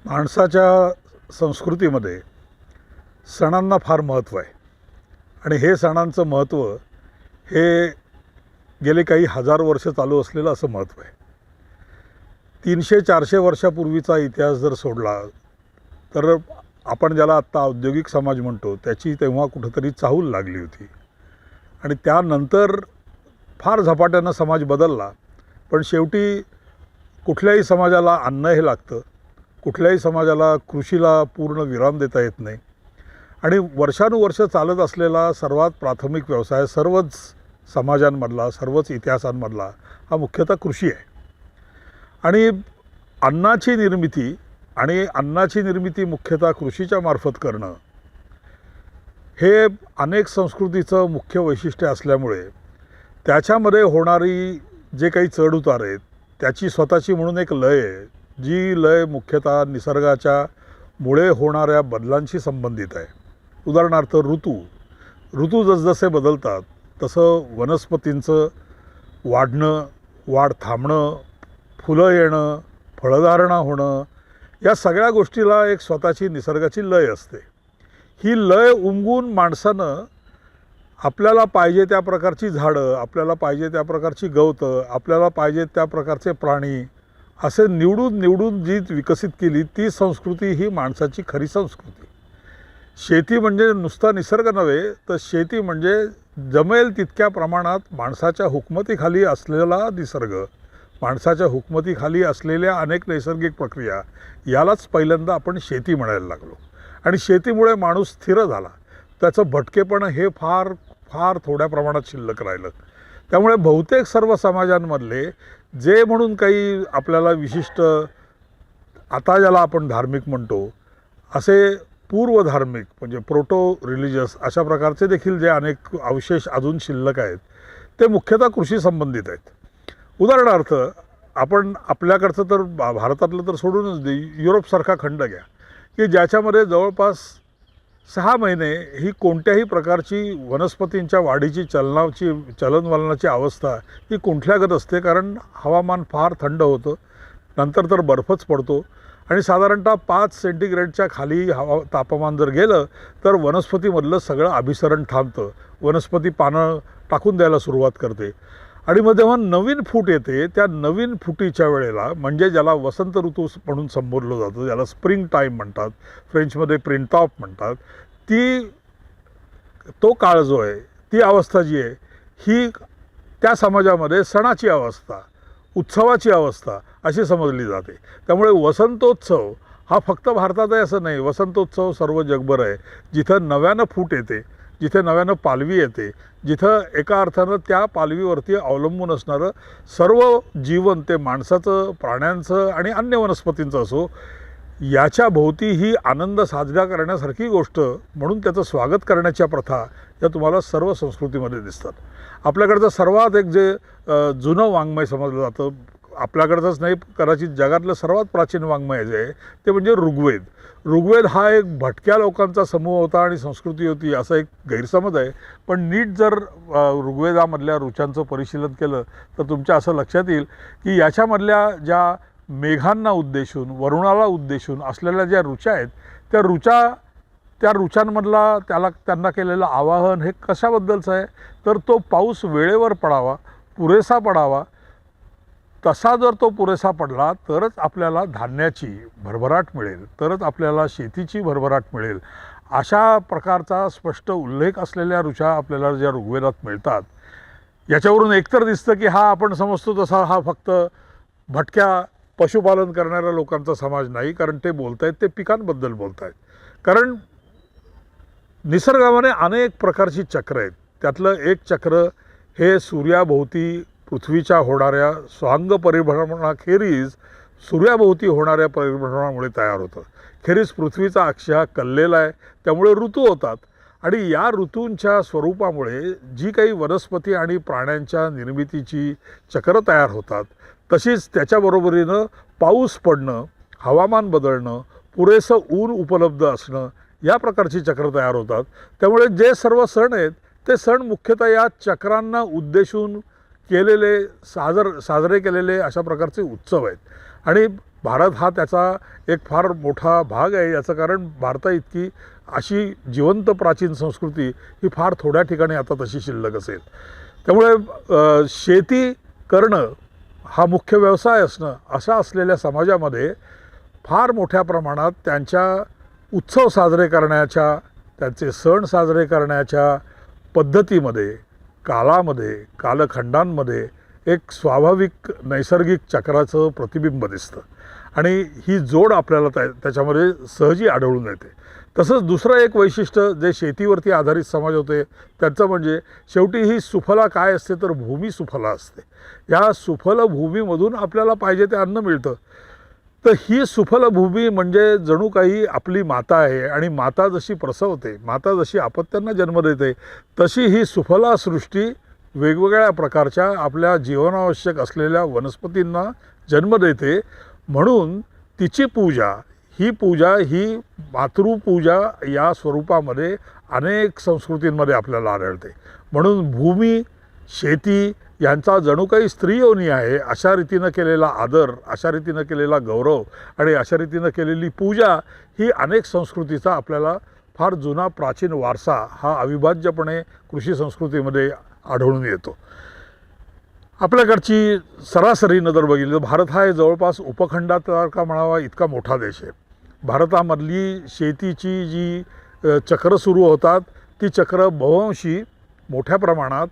माणसाच्या संस्कृतीमध्ये सणांना फार महत्त्व आहे आणि हे सणांचं महत्त्व हे गेले काही हजार वर्ष चालू असलेलं असं महत्त्व आहे. 300-400 वर्षापूर्वीचा इतिहास जर सोडला तर आपण ज्याला आत्ता औद्योगिक समाज म्हणतो त्याची तेव्हा कुठंतरी चाहूल लागली होती आणि त्यानंतर फार झपाट्यानं समाज बदलला. पण शेवटी कुठल्याही समाजाला अन्न हे लागतं, कुठल्याही समाजाला कृषीला पूर्ण विराम देता येत नाही आणि वर्षानुवर्ष चालत असलेला सर्वात प्राथमिक व्यवसाय सर्वच समाजांमधला, सर्वच इतिहासांमधला हा मुख्यतः कृषी आहे. आणि अन्नाची निर्मिती मुख्यतः कृषीच्या मार्फत करणं हे अनेक संस्कृतीचं मुख्य वैशिष्ट्य असल्यामुळे त्याच्यामध्ये होणारी जे काही चढउतार आहेत त्याची स्वतःची म्हणून एक लय आहे, जी लय मुख्यतः निसर्गाच्या मुळे होणाऱ्या बदलांशी संबंधित आहे. उदाहरणार्थ ऋतू जसजसे बदलतात तसं वनस्पतींचं वाढणं, वाढ थांबणं, फुलं येणं, फळधारणा होणं या सगळ्या गोष्टीला एक स्वतःची निसर्गाची लय असते. ही लय उमगून माणसानं आपल्याला पाहिजे त्या प्रकारची झाडं, आपल्याला पाहिजे त्या प्रकारची गवतं, आपल्याला पाहिजे त्या प्रकारचे प्राणी असे निवडून जी विकसित केली ती संस्कृती ही माणसाची खरी संस्कृती. शेती म्हणजे नुसता निसर्ग नव्हे तर शेती म्हणजे जमेल तितक्या प्रमाणात माणसाच्या हुकमतीखाली असलेला निसर्ग, माणसाच्या हुकमतीखाली असलेल्या अनेक नैसर्गिक प्रक्रिया यालाच पहिल्यांदा आपण शेती म्हणायला लागलो. आणि शेतीमुळे माणूस स्थिर झाला, त्याचं भटकेपण हे फार फार थोड्या प्रमाणात शिल्लक राहिलं. त्यामुळे बहुतेक सर्व समाजांमधले जे म्हणून काही आपल्याला विशिष्ट आता ज्याला आपण धार्मिक म्हणतो असे पूर्वधार्मिक म्हणजे प्रोटो रिलिजियस अशा प्रकारचे देखील जे अनेक अवशेष अजून शिल्लक आहेत ते मुख्यतः कृषी संबंधित आहेत. उदाहरणार्थ आपण आपल्याकडचं तर भारतातलं तर सोडूनच दे, युरोपसारखा खंड घ्या की ज्याच्यामध्ये जवळपास 6 महिने ही कोणत्याही प्रकारची वनस्पतींच्या वाढीची चलनवलनाची अवस्था ही कुंठल्यागत असते. कारण हवामान फार थंड होतं, नंतर तर बर्फच पडतो आणि साधारणतः 5 सेंटीग्रेडच्या खाली तापमान जर गेलं तर वनस्पतीमधलं सगळं अभिसरण थांबतं, वनस्पती पानं टाकून द्यायला सुरुवात करते आणि मग जेव्हा नवीन फूट येते त्या नवीन फुटीच्या वेळेला म्हणजे ज्याला वसंत ऋतू म्हणून संबोधलं जातं, ज्याला स्प्रिंग टाईम म्हणतात, फ्रेंचमध्ये प्रिंटॉप म्हणतात, तो काळ जो आहे, ती अवस्था जी आहे ही त्या समाजामध्ये सणाची अवस्था, उत्सवाची अवस्था अशी समजली जाते. त्यामुळे वसंतोत्सव हा फक्त भारतात आहे असं नाही, वसंतोत्सव सर्व जगभर आहे. जिथं नव्यानं फूट येते, जिथे नव्यानं पालवी येते, जिथं एका अर्थानं त्या पालवीवरती अवलंबून असणारं सर्व जीवन ते माणसाचं, प्राण्यांचं आणि अन्य वनस्पतींचं असो याच्या भोवती ही आनंद साजरा करण्यासारखी गोष्ट म्हणून त्याचं स्वागत करण्याच्या प्रथा या तुम्हाला सर्व संस्कृतीमध्ये दिसतात. आपल्याकडचं सर्वात एक जे जुनं वाङ्मय समजलं जातं, आपल्याकडचंच नाही कदाचित जगातलं सर्वात प्राचीन वाङ्मय जे आहे ते म्हणजे ऋग्वेद. ऋग्वेद हा एक भटक्या लोकांचा समूह होता आणि संस्कृती होती असा एक गैरसमज आहे. पण नीट जर ऋग्वेदामधल्या ऋचांचं परिशीलन केलं तर तुमच्या असं लक्षात येईल की याच्यामधल्या ज्या मेघांना उद्देशून, वरुणाला उद्देशून असलेल्या ज्या ऋचा आहेत त्या ऋचांमधला त्यांना केलेलं आवाहन हे कशाबद्दलचं आहे तर तो पाऊस वेळेवर पडावा, पुरेसा पडावा. तसा जर तो पुरेसा पडला तरच आपल्याला धान्याची भरभराट मिळेल, तरच आपल्याला शेतीची भरभराट मिळेल. अशा प्रकारचा स्पष्ट उल्लेख असलेल्या ऋचा आपल्याला ज्या ऋग्वेदात मिळतात याच्यावरून एकतर दिसतं की हा आपण समजतो तसा हा फक्त भटक्या पशुपालन करणाऱ्या लोकांचा समाज नाही, कारण ते बोलत आहेत ते पिकांबद्दल बोलत आहेत. कारण निसर्गामध्ये अनेक प्रकारची चक्र आहेत, त्यातलं एक चक्र हे सूर्याभोवती पृथ्वीच्या होणाऱ्या स्वांग परिभ्रमणाखेरीज सूर्याभोवती होणाऱ्या परिभ्रमणामुळे तयार होतं. खेरीज पृथ्वीचा अक्ष हा कललेला आहे, त्यामुळे ऋतू होतात आणि या ऋतूंच्या स्वरूपामुळे जी काही वनस्पती आणि प्राण्यांच्या निर्मितीची चक्र तयार होतात तशीच त्याच्याबरोबरीनं पाऊस पडणं, हवामान बदलणं, पुरेसं ऊन उपलब्ध असणं या प्रकारची चक्र तयार होतात. त्यामुळे जे सर्व सण आहेत ते सण मुख्यतः या चक्रांना उद्देशून केलेले साजरे केलेले अशा प्रकारचे उत्सव आहेत. आणि भारत हा त्याचा एक फार मोठा भाग आहे. याचं कारण भारताइतकी अशी जिवंत प्राचीन संस्कृती ही फार थोड्या ठिकाणी आता तशी शिल्लक असेल. त्यामुळे शेती करणं हा मुख्य व्यवसाय असणं अशा असलेल्या समाजामध्ये फार मोठ्या प्रमाणात त्यांच्या उत्सव साजरे करण्याच्या, त्यांचे सण साजरे करण्याच्या पद्धतीमध्ये, कालामध्ये, कालखंडांमध्ये एक स्वाभाविक नैसर्गिक चक्राचं प्रतिबिंब दिसतं आणि ही जोड आपल्याला त्याच्यामध्ये सहजी आढळून येते. तसंच दुसरं एक वैशिष्ट्य जे शेतीवरती आधारित समाज होते त्यांचं म्हणजे शेवटी ही सुफला काय असते तर भूमी सुफला असते. या सुफल भूमीमधून आपल्याला पाहिजे ते अन्न मिळतं. तर ही सुफल भूमी म्हणजे जणू काही आपली माता आहे आणि माता जशी प्रसवते, माता जशी अपत्यांना जन्म देते, तशी ही सुफला सृष्टी वेगवेगळ्या प्रकारच्या आपल्या जीवनावश्यक असलेल्या वनस्पतींना जन्म देते. म्हणून तिची पूजा ही मातृपूजा या स्वरूपामध्ये अनेक संस्कृतींमध्ये आपल्याला आढळते. म्हणून भूमी, शेती यांचा जणू काही स्त्रीयोनी आहे अशा रीतीनं केलेला आदर, अशा रीतीनं केलेला गौरव आणि अशा रीतीनं केलेली पूजा ही अनेक संस्कृतीचा आपल्याला फार जुना प्राचीन वारसा हा अविभाज्यपणे कृषी संस्कृतीमध्ये आढळून येतो. आपल्याकडची सरासरी नजर बघितली तर भारत हा जवळपास उपखंडासारखा म्हणावा इतका मोठा देश आहे. भारतामधली शेतीची जी चक्र सुरू होतात ती चक्र बहुअंशी मोठ्या प्रमाणात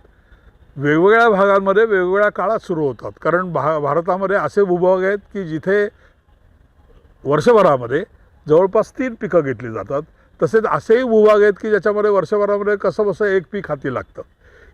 वेगवेगळ्या भागांमध्ये वेगवेगळ्या काळात सुरू होतात. कारण भारतामध्ये असे भूभाग आहेत की जिथे वर्षभरामध्ये जवळपास 3 पिकं घेतली जातात. तसेच असेही भूभाग आहेत की ज्याच्यामध्ये वर्षभरामध्ये कसं बसं एक पीक हाती लागतं.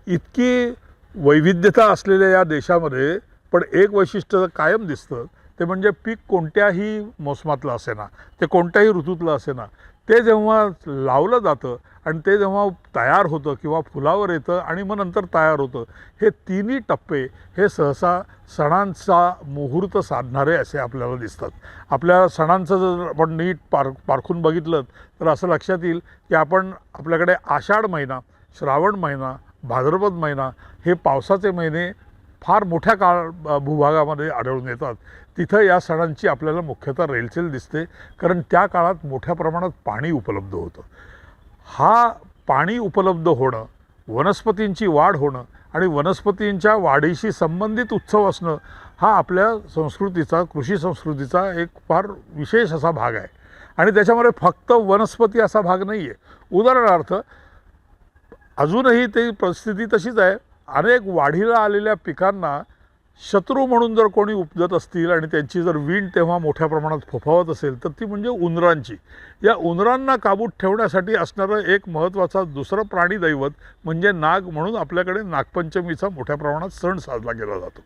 इतकी वैविध्यता असलेल्या या देशामध्ये पण एक वैशिष्ट्य कायम दिसतं ते म्हणजे पीक कोणत्याही मोसमातलं असेना, ते कोणत्याही ऋतूतलं असेना, ते जेव्हा लावलं जातं आणि ते जेव्हा तयार होतं किंवा फुलावर येतं आणि मग नंतर तयार होतं, हे तिन्ही टप्पे हे सहसा सणांचा मुहूर्त साधणारे असे आपल्याला दिसतात. आपल्या सणांचं जर आपण नीट पारखून बघितलं तर असं लक्षात येईल की आपल्याकडे आषाढ महिना, श्रावण महिना, भाद्रपद महिना हे पावसाचे महिने फार मोठ्या भूभागामध्ये आढळून येतात. तिथं या सणांची आपल्याला मुख्यतः रेलचेल दिसते कारण त्या काळात मोठ्या प्रमाणात पाणी उपलब्ध होतं. हा पाणी उपलब्ध होणं, वनस्पतींची वाढ होणं आणि वनस्पतींच्या वाढीशी संबंधित उत्सव असणं हा आपल्या संस्कृतीचा, कृषी संस्कृतीचा एक फार विशेष असा भाग आहे. आणि त्याच्यामध्ये फक्त वनस्पती असा भाग नाही आहे. उदाहरणार्थ अजूनही ती परिस्थिती तशीच आहे. अनेक वाढीला आलेल्या पिकांना शत्रू म्हणून जर कोणी उपजत असतील आणि त्यांची जर वीण तेव्हा मोठ्या प्रमाणात फोफावत असेल तर ती म्हणजे उंदरांची. या उंदरांना काबूत ठेवण्यासाठी असणारं एक महत्त्वाचा दुसरं प्राणी दैवत म्हणजे नाग, म्हणून आपल्याकडे नागपंचमीचा मोठ्या प्रमाणात सण साजरा केला जातो.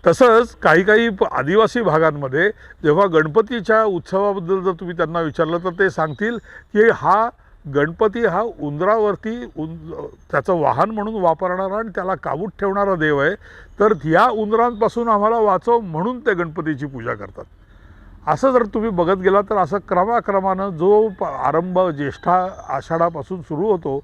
तसंच काही आदिवासी भागांमध्ये जेव्हा गणपतीच्या उत्सवाबद्दल जर तुम्ही त्यांना विचारलं तर ते सांगतील की हा गणपती हा उंदरावरती त्याचं वाहन म्हणून वापरणारा आणि त्याला काबूत ठेवणारा देव आहे. तर या उंदरांपासून आम्हाला वाचव म्हणून ते गणपतीची पूजा करतात. असं जर तुम्ही बघत गेला तर असं क्रमाक्रमानं जो आरंभ ज्येष्ठा आषाढापासून सुरू होतो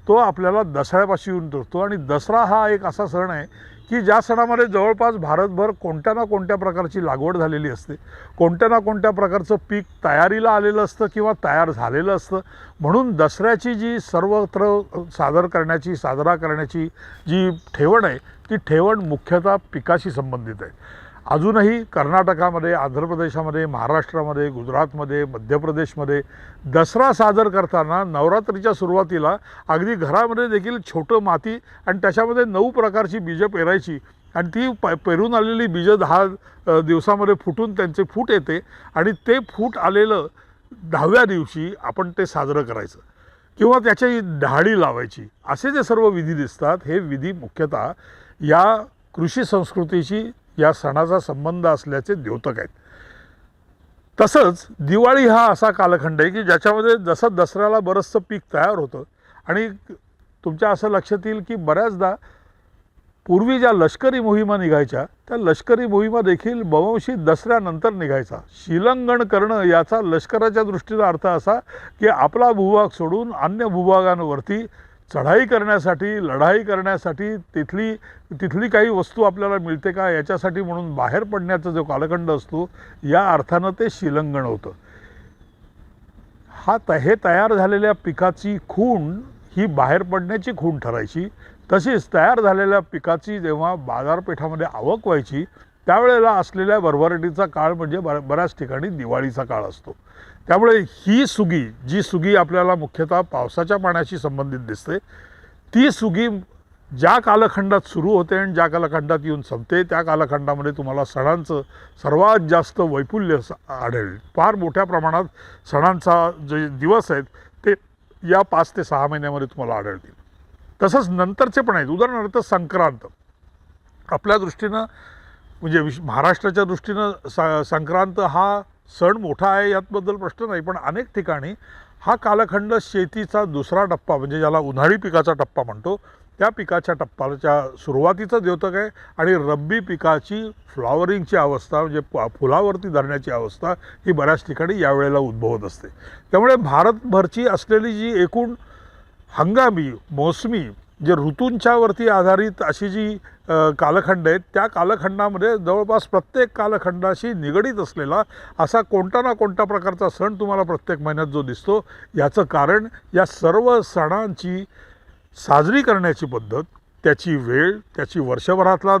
तो आपल्याला दसऱ्यापाशी येऊन ठरतो. आणि दसरा हा एक असा सण आहे की ज्या सणामध्ये जवळपास भारतभर कोणत्या ना कोणत्या प्रकारची लागवड झालेली असते, कोणत्या ना कोणत्या प्रकारचं पीक तयारीला आलेलं असतं किंवा तयार झालेलं असतं. म्हणून दसऱ्याची जी सर्वत्र साजरा करण्याची जी ठेवण आहे ती ठेवण मुख्यतः पिकाशी संबंधित आहे. अजूनही कर्नाटकामध्ये, आंध्र प्रदेशामध्ये, महाराष्ट्रामध्ये, गुजरातमध्ये, मध्य प्रदेशमध्ये दसरा साजर करताना नवरात्रीच्या सुरुवातीला अगदी घरामध्ये देखील छोटं माती आणि त्याच्यामध्ये 9 प्रकारची बीजं पेरायची आणि ती पेरून आलेली बीजं 10 दिवसामध्ये फुटून त्यांचे फूट येते आणि ते फूट आलेलं 10व्या दिवशी आपण ते साजरं करायचं किंवा त्याची डहाळी लावायची. असे जे सर्व विधी दिसतात हे विधी मुख्यतः या कृषी संस्कृतीशी, या सणाचा संबंध असल्याचे द्योतक आहेत. तसंच दिवाळी हा असा कालखंड आहे की ज्याच्यामध्ये जसं दसऱ्याला बरंचसं पीक तयार होतं आणि तुमच्या असं लक्षात येईल की बऱ्याचदा पूर्वी ज्या लष्करी मोहिमा निघायच्या त्या लष्करी मोहिमा देखील बव्हंशी दसऱ्यानंतर निघायचा. शिलंगण करणं याचा लष्कराच्या दृष्टीचा अर्थ असा की आपला भूभाग सोडून अन्य भूभागांवरती चढाई करण्यासाठी, लढाई करण्यासाठी तिथली काही वस्तू आपल्याला मिळते का याच्यासाठी म्हणून बाहेर पडण्याचा जो कालखंड असतो, या अर्थानं ते शिलंगण होतं. हे तयार झालेल्या पिकाची खूण ही बाहेर पडण्याची खूण ठरायची. तशीच तयार झालेल्या पिकाची जेव्हा बाजारपेठामध्ये आवक व्हायची त्यावेळेला असलेल्या भरभराटीचा काळ म्हणजे बऱ्याच ठिकाणी दिवाळीचा काळ असतो. त्यामुळे ही सुगी, जी सुगी आपल्याला मुख्यतः पावसाच्या पाण्याशी संबंधित दिसते, ती सुगी ज्या कालखंडात सुरू होते आणि ज्या कालखंडात येऊन संपते त्या कालखंडामध्ये तुम्हाला सणांचं सर्वात जास्त वैपुल्य आढळेल. फार मोठ्या प्रमाणात सणांचा जे दिवस आहेत ते या 5 ते 6 महिन्यामध्ये तुम्हाला आढळतील. तसंच नंतरचे पण आहेत. उदाहरणार्थ संक्रांत आपल्या दृष्टीनं म्हणजे महाराष्ट्राच्या दृष्टीनं संक्रांत हा सण मोठा आहे याबद्दल प्रश्न नाही, पण अनेक ठिकाणी हा कालखंड शेतीचा दुसरा टप्पा म्हणजे ज्याला उन्हाळी पिकाचा टप्पा म्हणतो त्या पिकाच्या टप्प्याच्या सुरुवातीचं द्योतक आहे आणि रब्बी पिकाची फ्लॉवरिंगची अवस्था म्हणजे फुलावरती धरण्याची अवस्था ही बऱ्याच ठिकाणी यावेळेला उद्भवत असते. त्यामुळे भारतभरची असलेली जी एकूण हंगामी मोसमी जे ऋतूंच्यावरती आधारित अशी जी कालखंड आहेत त्या कालखंडामध्ये जवळपास प्रत्येक कालखंडाशी निगडीत असलेला असा कोणता ना कोणता प्रकारचा सण तुम्हाला प्रत्येक महिन्यात जो दिसतो, याचं कारण या सर्व सणांची साजरी करण्याची पद्धत, त्याची वेळ, त्याची वर्षभरातला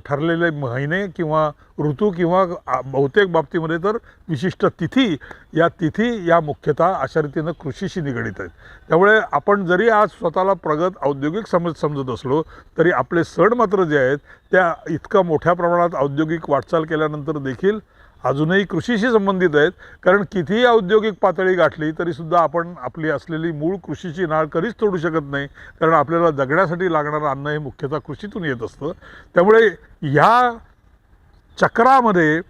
ठरलेले महिने किंवा ऋतू किंवा बहुतेक बाबतीमध्ये तर विशिष्ट तिथी या मुख्यतः अशा रीतीनं कृषीशी निगडीत आहेत. त्यामुळे आपण जरी आज स्वतःला प्रगत औद्योगिक समजत असलो तरी आपले सण मात्र जे आहेत त्या इतकं मोठ्या प्रमाणात औद्योगिक वाटचाल केल्यानंतर देखील अजूनही कृषीशी संबंधित आहेत. कारण कितीही औद्योगिक पातळी गाठली तरीसुद्धा आपण आपली असलेली मूळ कृषीची नाळ कधीच तोडू शकत नाही, कारण आपल्याला जगण्यासाठी लागणारं अन्न हे मुख्यतः कृषीतून येत असतं. त्यामुळे ह्या चक्रामध्ये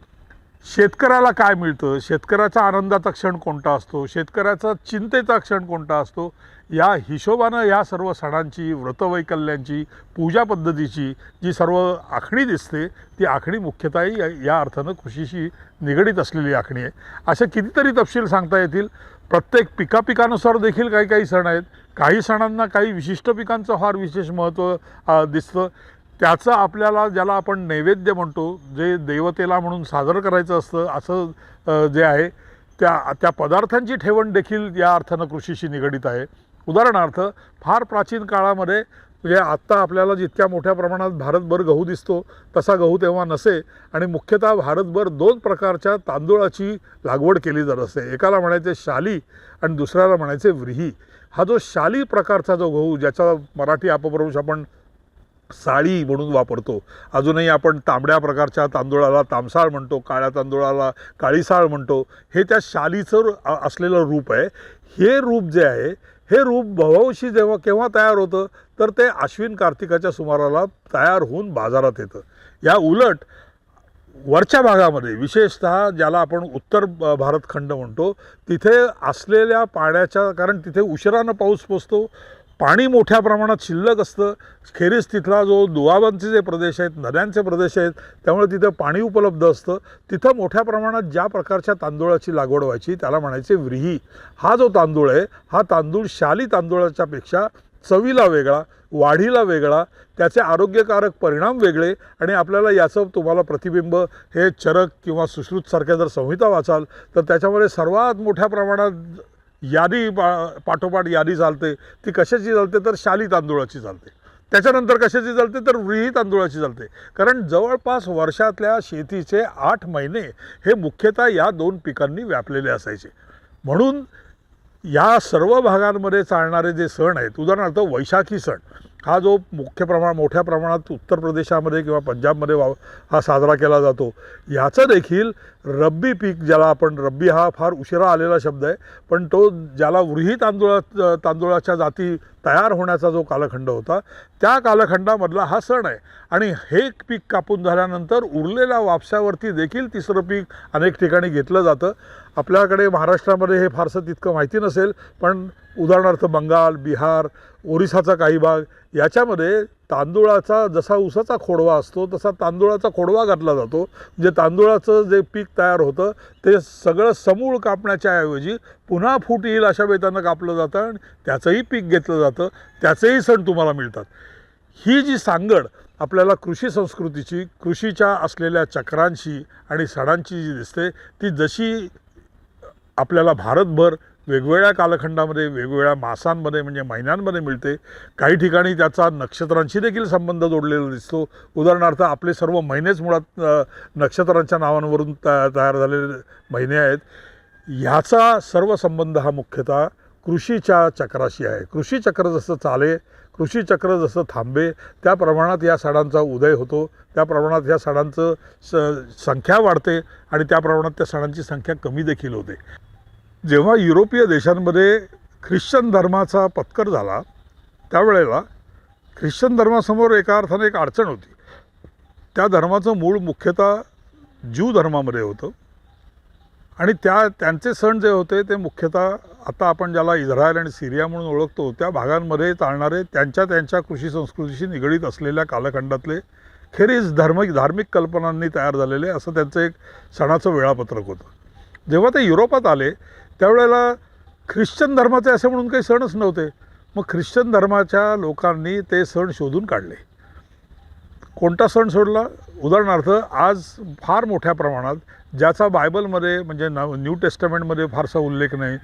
शेतकऱ्याला काय मिळतं, शेतकऱ्याचा आनंदाचा क्षण कोणता असतो, शेतकऱ्याचा चिंतेचा क्षण कोणता असतो, या हिशोबानं या सर्व सणांची, व्रतवैकल्यांची, पूजा पद्धतीची जी सर्व आखणी दिसते ती आखणी मुख्यतः या अर्थानं कृषीशी निगडीत असलेली आखणी आहे. अशा कितीतरी तपशील सांगता येतील. प्रत्येक पिकानुसार देखील काही काही सण आहेत. काही सणांना काही विशिष्ट पिकांचं फार विशेष महत्त्व दिसतं. त्याचं आपल्याला ज्याला आपण नैवेद्य म्हणतो, जे देवतेला म्हणून सादर करायचं असतं असं जे आहे त्या पदार्थांची ठेवण देखील या अर्थानं कृषीशी निगडीत आहे. उदाहरणार्थ फार प्राचीन काळामध्ये म्हणजे आत्ता आपल्याला जितक्या मोठ्या प्रमाणात भारतभर गहू दिसतो तसा गहू तेव्हा नसे आणि मुख्यतः भारतभर 2 प्रकारच्या तांदूळाची लागवड केली जात असे. एकाला म्हणायचे शाली आणि दुसऱ्याला म्हणायचे व्रीही. हा जो शाली प्रकारचा जो गहू, ज्याचा मराठी अपभ्रंश आपण साळी म्हणून वापरतो, अजूनही आपण तांबड्या प्रकारच्या तांदूळाला तामसाळ म्हणतो, काळ्या तांदूळाला काळीसाळ म्हणतो, हे त्या शालीचं असलेलं रूप आहे. हे रूप जे आहे हे रूप बहुंशी केव्हा तयार होतं तर ते आश्विन कार्तिकाच्या सुमाराला तयार होऊन बाजारात येतं. या उलट वरच्या भागामध्ये विशेषतः ज्याला आपण उत्तर भारत खंड म्हणतो तिथे असलेल्या पाण्याच्या, कारण तिथे उशिरानं पाऊस पोचतो, पाणी मोठ्या प्रमाणात शिल्लक असतं, खेरीज तिथला जो दुआबांचे जे प्रदेश आहेत, नद्यांचे प्रदेश आहेत, त्यामुळे तिथं पाणी उपलब्ध असतं. तिथं मोठ्या प्रमाणात ज्या प्रकारच्या तांदूळाची लागवड व्हायची त्याला म्हणायचे व्रीही. हा जो तांदूळ आहे हा तांदूळ शाली तांदूळाच्या पेक्षा चवीला वेगळा, वाढीला वेगळा, त्याचे आरोग्यकारक परिणाम वेगळे आणि आपल्याला याचं तुम्हाला प्रतिबिंब हे चरक किंवा सुश्रुतसारख्या जर संहिता वाचाल तर त्याच्यामध्ये सर्वात मोठ्या प्रमाणात यादी पाठोपाठ यादी चालते. ती कशाची चालते तर शाली तांदूळाची चालते. त्याच्यानंतर कशाची चालते तर व्रीही तांदूळाची चालते. कारण जवळपास वर्षातल्या शेतीचे 8 महिने हे मुख्यतः या 2 पिकांनी व्यापलेले असायचे. म्हणून या सर्व भागांमध्ये चालणारे जे सण आहेत, उदाहरणार्थ वैशाखी सण हा जो मोठ्या प्रमाणात उत्तर प्रदेशामध्ये किंवा पंजाबमध्ये हा साजरा केला जातो, याचं देखील रब्बी पीक, ज्याला आपण रब्बी हा फार उशिरा आलेला शब्द आहे, पण तो ज्याला व्रीही तांदूळाच्या जाती तयार होण्याचा जो कालखंड होता त्या कालखंडामधला हा सण आहे. आणि हे पीक कापून झाल्यानंतर उरलेल्या वापसावरती देखील तिसरं पीक अनेक ठिकाणी घेतलं जातं. आपल्याकडे महाराष्ट्रामध्ये हे फारसं तितकं माहिती नसेल, पण उदाहरणार्थ बंगाल, बिहार, ओरिसाचा काही भाग याच्यामध्ये तांदूळाचा जसा ऊसाचा खोडवा असतो तसा तांदूळाचा खोडवा घातला जातो. म्हणजे तांदूळाचं जे पीक तयार होतं ते सगळं समूळ कापण्याच्या ऐवजी पुन्हा फूट येईल अशा बेतानं कापलं जातं आणि त्याचंही पीक घेतलं जातं, त्याचेही सण तुम्हाला मिळतात. ही जी सांगड आपल्याला कृषी संस्कृतीची, कृषीच्या असलेल्या चक्रांशी आणि सणांची जी दिसते, ती जशी आपल्याला भारतभर वेगवेगळ्या कालखंडामध्ये वेगवेगळ्या मासांमध्ये म्हणजे महिन्यांमध्ये मिळते. काही ठिकाणी त्याचा नक्षत्रांशी देखील संबंध जोडलेला दिसतो. उदाहरणार्थ आपले सर्व महिनेच मुळात नक्षत्रांच्या नावांवरून तयार झालेले महिने आहेत. ह्याचा सर्व संबंध हा मुख्यतः कृषीच्या चक्राशी आहे. कृषी चक्र जसं चाले, कृषी चक्र जसं थांबे, त्या प्रमाणात या सणांचा उदय होतो, त्या प्रमाणात या सणांचं संख्या वाढते आणि त्या प्रमाणात त्या सणांची संख्या कमी देखील होते. जेव्हा युरोपीय देशांमध्ये ख्रिश्चन धर्माचा पत्कर झाला त्यावेळेला ख्रिश्चन धर्मासमोर एका अर्थाने एक अडचण होती. त्या धर्माचं मूळ मुख्यतः ज्यू धर्मामध्ये होतं आणि त्यांचे सण जे होते ते मुख्यतः आता आपण ज्याला इस्रायल आणि सिरिया म्हणून ओळखतो त्या भागांमध्ये चालणारे त्यांच्या कृषी संस्कृतीशी निगडीत असलेल्या कालखंडातले खेरीज धार्मिक कल्पनांनी तयार झालेले असं त्यांचं एक सणाचं वेळापत्रक होतं. जेव्हा ते युरोपात आले त्यावेळेला ख्रिश्चन धर्माचे असे म्हणून काही सणच नव्हते. मग ख्रिश्चन धर्माच्या लोकांनी ते सण शोधून काढले. कोणता सण शोधला? उदाहरणार्थ आज फार मोठ्या प्रमाणात ज्याचा बायबलमध्ये म्हणजे न्यू टेस्टमेंटमध्ये फारसा उल्लेख नाही,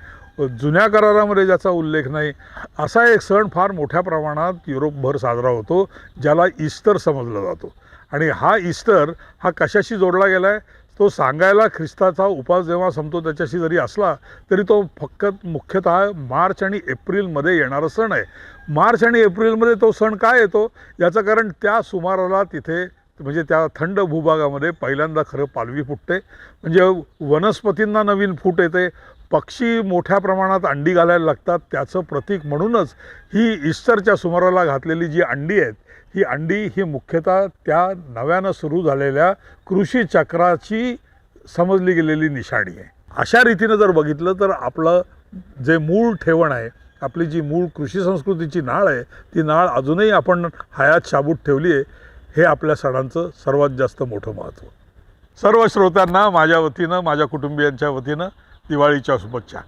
जुन्या करारामध्ये ज्याचा उल्लेख नाही, असा एक सण फार मोठ्या प्रमाणात युरोपभर साजरा होतो ज्याला ईस्टर समजला जातो. आणि हा ईस्टर हा कशाशी जोडला गेला आहे? तो सांगायला ख्रिस्ताचा उपास जेव्हा संपतो त्याच्याशी जरी असला तरी तो फक्त मुख्यतः मार्च आणि एप्रिलमध्ये येणारा सण आहे. मार्च आणि एप्रिलमध्ये तो सण काय येतो याचं कारण त्या सुमाराला तिथे म्हणजे त्या थंड भूभागामध्ये पहिल्यांदा खरं पालवी फुटते, म्हणजे वनस्पतींना नवीन फूट येते, पक्षी मोठ्या प्रमाणात अंडी घालायला लागतात. त्याचं प्रतीक म्हणूनच ही ईस्टरच्या सुमाराला घातलेली जी अंडी आहेत ही अंडी ही मुख्यतः त्या नव्यानं सुरू झालेल्या कृषी चक्राची समजली गेलेली निशाणी आहे. अशा रीतीनं जर बघितलं तर आपलं जे मूळ ठेवण आहे, आपली जी मूळ कृषी संस्कृतीची नाळ आहे ती नाळ अजूनही आपण हयात शाबूत ठेवली आहे. हे आपल्या सणांचं सर्वात जास्त मोठं महत्त्व. सर्व श्रोत्यांना माझ्या वतीनं, माझ्या कुटुंबियांच्या वतीनं दिवाळीच्या शुभेच्छा.